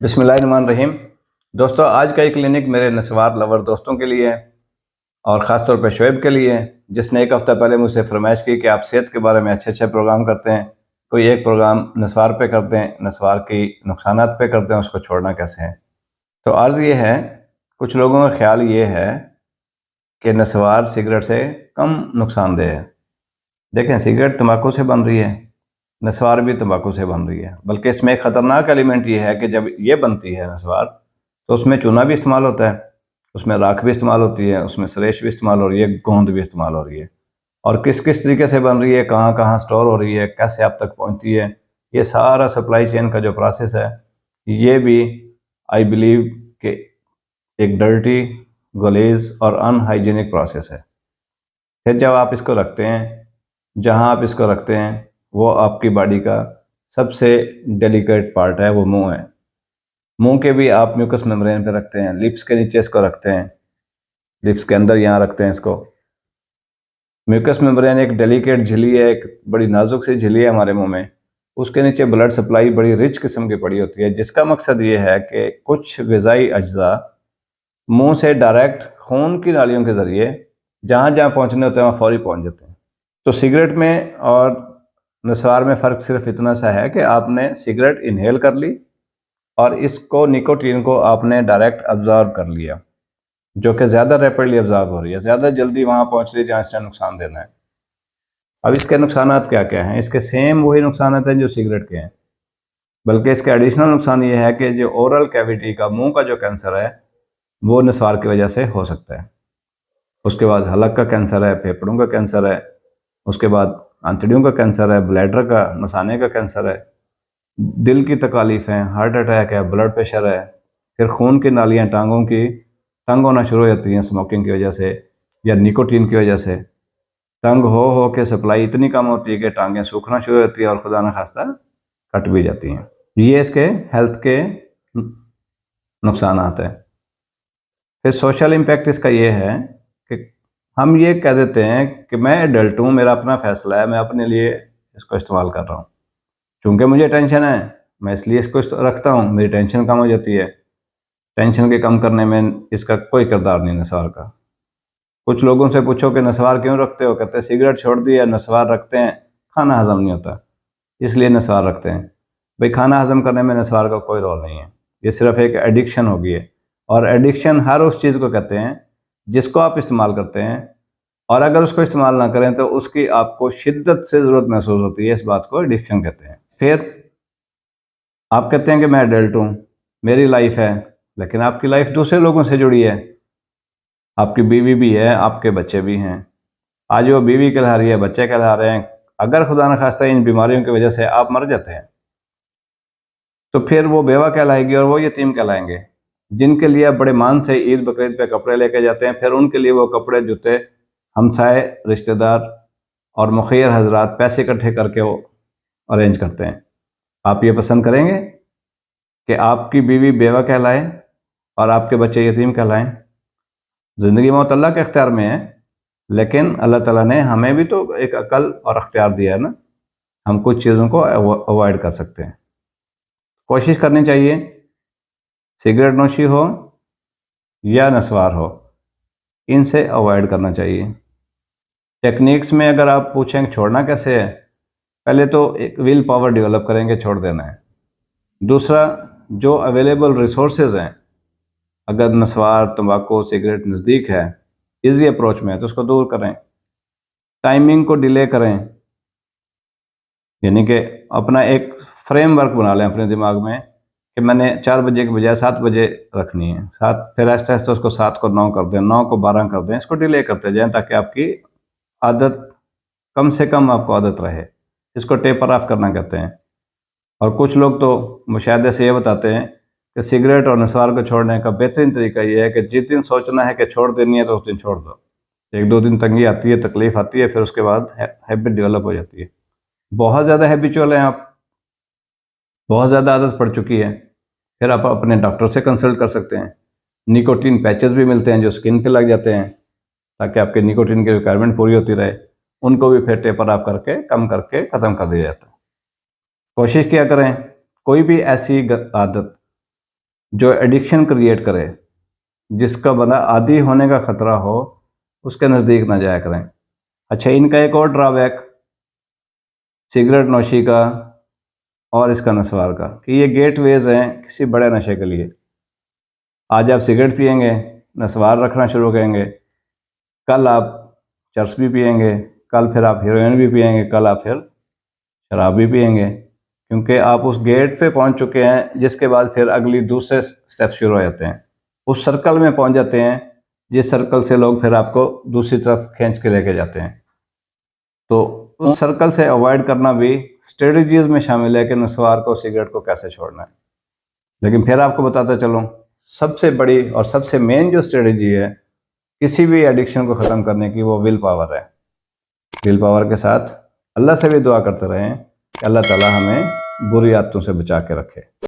बिस्मिल्लाहिर्रहमानिर्रहीम। दोस्तों, आज का ये क्लिनिक मेरे नस्वार लवर दोस्तों के लिए है और ख़ास तौर पे शोएब के लिए है, जिसने एक हफ़्ता पहले मुझसे फरमाइश की कि आप सेहत के बारे में अच्छे प्रोग्राम करते हैं, कोई एक प्रोग्राम नस्वार पे करते हैं, नस्वार की नुकसानात पे करते हैं, उसको छोड़ना कैसे है। तो अर्ज़ ये है, कुछ लोगों का ख्याल ये है कि नस्वार सिगरेट से कम नुकसानदेह है। देखें, सिगरेट तंबाकू से बन रही है, नस्वार भी तंबाकू से बन रही है, बल्कि इसमें एक ख़तरनाक एलिमेंट ये है कि जब ये बनती है नस्वार, तो उसमें चूना भी इस्तेमाल होता है, उसमें राख भी इस्तेमाल होती है, उसमें सरेश भी इस्तेमाल हो रही है, गोंद भी इस्तेमाल हो रही है। और किस किस तरीके से बन रही है, कहाँ कहाँ स्टोर हो रही है, कैसे आप तक पहुँचती है, ये सारा सप्लाई चेन का जो प्रोसेस है, ये भी आई बिलीव कि एक डर्टी, गलीज और अनहाइजीनिक प्रोसेस है। फिर जब आप इसको रखते हैं, जहाँ आप इसको रखते हैं वो आपकी बॉडी का सबसे डेलिकेट पार्ट है, वो मुंह है। मुंह के भी आप म्यूकस मेम्ब्रेन पे रखते हैं, लिप्स के नीचे इसको रखते हैं, लिप्स के अंदर यहाँ रखते हैं इसको। म्यूकस मेम्ब्रेन एक डेलिकेट झिल्ली है, एक बड़ी नाजुक सी झिल्ली है हमारे मुंह में। उसके नीचे ब्लड सप्लाई बड़ी रिच किस्म की पड़ी होती है, जिसका मकसद ये है कि कुछ ग़िज़ाई अज्जा मुंह से डायरेक्ट खून की नालियों के ज़रिए जहाँ जहाँ पहुँचने होते हैं वहाँ फौरी पहुँच जाते हैं। तो सिगरेट में और नस्वार में फ़र्क सिर्फ इतना सा है कि आपने सिगरेट इनहेल कर ली और इसको, निकोटीन को आपने डायरेक्ट अब्जॉर्ब कर लिया, जो कि ज़्यादा रैपिडली अब्जॉर्ब हो रही है, ज़्यादा जल्दी वहाँ पहुँच रही है जहाँ इसने नुकसान देना है। अब इसके नुकसानात क्या क्या हैं? इसके सेम वही नुकसानात हैं जो सिगरेट के हैं, बल्कि इसके एडिशनल नुकसान ये है कि जो ओरल कैविटी का, मुंह का जो कैंसर है, वो नस्वार की वजह से हो सकता है। उसके बाद हलक का कैंसर है, फेफड़ों का कैंसर है, उसके बाद आंतड़ियों का कैंसर है, ब्लैडर का, मसाने का कैंसर है, दिल की तकालीफ हैं, हार्ट अटैक है, ब्लड प्रेशर है, फिर खून की नालियाँ टांगों की तंग होना शुरू हो जाती हैं स्मोकिंग की वजह से या निकोटीन की वजह से। तंग हो के सप्लाई इतनी कम होती है कि टांगें सूखना शुरू हो जाती है और खुदा न खास्ता कट भी जाती हैं। ये इसके हेल्थ के नुकसानात हैं। फिर सोशल इम्पैक्ट इसका ये है कि हम ये कह देते हैं कि मैं एडल्ट हूँ, मेरा अपना फैसला है, मैं अपने लिए इसको इस्तेमाल कर रहा हूँ, चूँकि मुझे टेंशन है मैं इसलिए इसको रखता हूँ, मेरी टेंशन कम हो जाती है। टेंशन के कम करने में इसका कोई किरदार नहीं नस्वार का। कुछ लोगों से पूछो कि नस्वार क्यों रखते हो, कहते हैं सिगरेट छोड़ दी है, नस्वार रखते हैं, खाना हजम नहीं होता इसलिए नस्वार रखते हैं। भाई, खाना हजम करने में नस्वार का कोई रोल नहीं है, ये सिर्फ एक एडिक्शन हो गई है। और एडिक्शन हर उस चीज़ को कहते हैं जिसको आप इस्तेमाल करते हैं, और अगर उसको इस्तेमाल ना करें तो उसकी आपको शिद्दत से ज़रूरत महसूस होती है, इस बात को एडिक्शन कहते हैं। फिर आप कहते हैं कि मैं एडल्ट हूँ, मेरी लाइफ है, लेकिन आपकी लाइफ दूसरे लोगों से जुड़ी है, आपकी बीवी भी है, आपके बच्चे भी हैं। आज वो बीवी कहला रही है, बच्चे कहला रहे हैं, अगर खुदा न खास्ता इन बीमारियों की वजह से आप मर जाते हैं तो फिर वो बेवा कहलाएगी और वो यतीम कहलाएंगे, जिनके लिए आप बड़े मान से ईद बकरीद पे कपड़े लेके जाते हैं। फिर उनके लिए वो कपड़े, जूते हमसाए, रिश्तेदार और मुखियर हजरात पैसे इकट्ठे करके वो अरेंज करते हैं। आप ये पसंद करेंगे कि आपकी बीवी बेवा कहलाए और आपके बच्चे यतीम कहलाएं? ज़िंदगी मौत अल्लाह के अख्तियार में है, लेकिन अल्लाह ताला ने हमें भी तो एक अकल और अख्तियार दिया है ना, हम कुछ चीज़ों को अवॉइड कर सकते हैं। कोशिश करनी चाहिए, सिगरेट नोशी हो या नस्वार हो, इनसे अवॉइड करना चाहिए। टेक्निक्स में अगर आप पूछें छोड़ना कैसे है, पहले तो एक विल पावर डेवलप करेंगे, छोड़ देना है। दूसरा, जो अवेलेबल रिसोर्सेज हैं, अगर नस्वार, तंबाकू, सिगरेट नज़दीक है, इजी अप्रोच में है, तो उसको दूर करें। टाइमिंग को डिले करें, यानी कि अपना एक फ्रेमवर्क बना लें अपने दिमाग में कि मैंने 4 बजे के बजाय 7 बजे रखनी है, 7, फिर आहिस्ता आहिस्ता उसको 7 को 9 कर दें, 9 को 12 कर दें, इसको डिले करते जाएं ताकि आपकी आदत, कम से कम आपको आदत रहे। इसको टेपर ऑफ करना कहते हैं। और कुछ लोग तो मुशाहिदे से ये बताते हैं कि सिगरेट और नस्वार को छोड़ने का बेहतरीन तरीका ये है कि जिस दिन सोचना है कि छोड़ देनी है तो उस दिन छोड़ दो। 1-2 दिन तंगी आती है, तकलीफ आती है, फिर उसके बाद हैबिट डेवलप हो जाती है। बहुत ज़्यादा हैबिचुअल हैं आप, बहुत ज़्यादा आदत पड़ चुकी है, फिर आप अपने डॉक्टर से कंसल्ट कर सकते हैं। निकोटीन पैचेस भी मिलते हैं जो स्किन पे लग जाते हैं, ताकि आपके निकोटीन की रिक्वायरमेंट पूरी होती रहे। उनको भी फिर टेपर ऑफ करके, कम करके ख़त्म कर दिया जाता है। कोशिश किया करें, कोई भी ऐसी आदत जो एडिक्शन क्रिएट करे, जिसका बंदा आदी होने का खतरा हो, उसके नज़दीक ना जाया करें। अच्छा, इनका एक और ड्रॉबैक सिगरेट नोशी का और इसका नस्वार का कि ये गेटवेज हैं किसी बड़े नशे के लिए। आज आप सिगरेट पिएंगे, नस्वार रखना शुरू करेंगे, कल आप चरस भी पिएंगे, कल फिर आप हीरोइन भी पिएंगे, कल आप फिर शराब भी पिएंगे, क्योंकि आप उस गेट पे पहुंच चुके हैं जिसके बाद फिर अगली दूसरे स्टेप शुरू हो जाते हैं। उस सर्कल में पहुंच जाते हैं जिस सर्कल से लोग फिर आपको दूसरी तरफ खींच के लेके जाते हैं। तो उस सर्कल से अवॉइड करना भी स्ट्रेटजीज में शामिल है कि नस्वार को, सिगरेट को कैसे छोड़ना है। लेकिन फिर आपको बताता चलूँ, सबसे बड़ी और सबसे मेन जो स्ट्रेटजी है किसी भी एडिक्शन को ख़त्म करने की, वो विल पावर है। विल पावर के साथ अल्लाह से भी दुआ करते रहें कि अल्लाह ताला हमें बुरी आदतों से बचा के रखे।